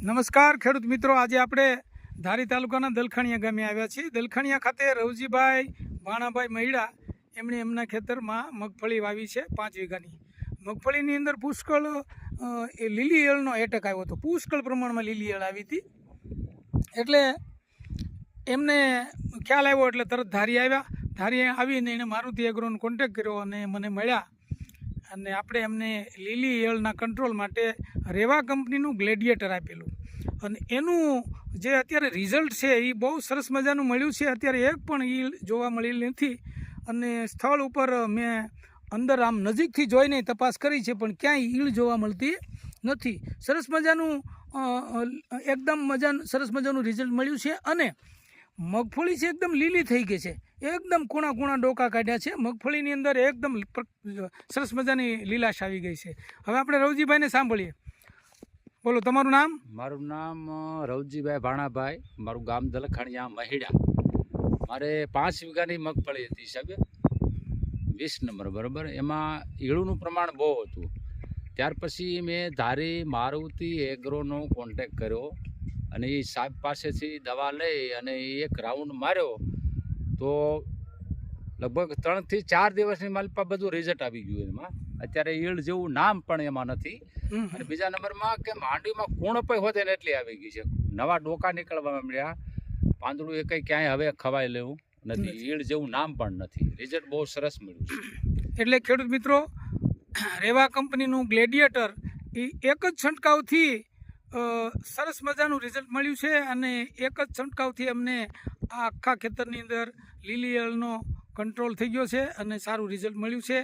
નમસ્કાર ખેડૂત મિત્રો, આજે આપણે ધારી તાલુકાના દલખાણીયા ગામે આવ્યા છીએ. દલખાણીયા ખાતે રવજીભાઈ ભાણાભાઈ મહિડા એમણે એમના ખેતરમાં મગફળી વાવી છે 5 વીઘાની. મગફળીની અંદર પુષ્કળ લીલી ઈયળનો એટેક આવ્યો હતો. પુષ્કળ પ્રમાણમાં લીલી ઈયળ આવી હતી. એટલે એમને ખ્યાલ આવ્યો એટલે તરત ધારી આવ્યા. ધારી આવીને એણે મારુતિ એગ્રોનો કોન્ટેક કર્યો અને મને મળ્યા અને આપણે એમને લીલી ઈયળના કંટ્રોલ માટે રેવા કંપનીનું ગ્લેડિયેટર આપેલું અને એનું જે અત્યારે રિઝલ્ટ છે એ બહુ સરસ મજાનું મળ્યું છે. અત્યારે એક પણ ઈયળ જોવા મળેલી નથી અને સ્થળ ઉપર મેં અંદર આમ નજીકથી જોઈને તપાસ કરી છે પણ ક્યાંય ઈયળ જોવા મળતી નથી. સરસ મજાનું એકદમ સરસ મજાનું રિઝલ્ટ મળ્યું છે અને મગફળી છે એકદમ લીલી થઈ ગઈ છે. એકદમ કૂણા ડોકા કાઢ્યા છે. મગફળીની અંદર એકદમ સરસ મજાની લીલાશ આવી ગઈ છે. હવે આપણે રવજીભાઈને સાંભળીએ. બોલો, તમારું નામ? મારું નામ રવજીભાઈ ભાણાભાઈ, મારું ગામ દલખાણીયા મહિડા. મારે 5 વીઘાની મગફળી હતી સાહેબ, 20 નંબર બરાબર. એમાં ઈળુનું પ્રમાણ બહુ હતું. ત્યાર પછી મેં ધારી મારુતિ એગ્રોનો કોન્ટેક કર્યો અને એ સાહેબ પાસેથી દવા લઈ અને એક રાઉન્ડ માર્યો તો લગભગ 3 થી 4 દિવસની મારી પાસે બધું રિઝલ્ટ આવી ગયું. એમાં અત્યારે ઈયળ જેવું નામ પણ એમાં નથી. અને બીજા નંબરમાં કે માંડવીમાં કૂણપ હોતે ને એટલી આવી ગઈ છે. નવા ડોકા નીકળવા મળ્યા, પાંદડું એ કંઈ ક્યાંય હવે ખવાય લેવું નથી. ઈયળ જેવું નામ પણ નથી. રિઝલ્ટ બહુ સરસ મળ્યું છે. એટલે ખેડૂત મિત્રો, રેવા કંપનીનું ગ્લેડિયેટર એ એક જ છંટકાવથી સરસ મજાનું રિઝલ્ટ મળ્યું છે અને એક જ છંટકાવથી અમને આ આખા ખેતરની અંદર લીલી ઈયળનો કંટ્રોલ થઈ ગયો છે અને સારું રિઝલ્ટ મળ્યું છે.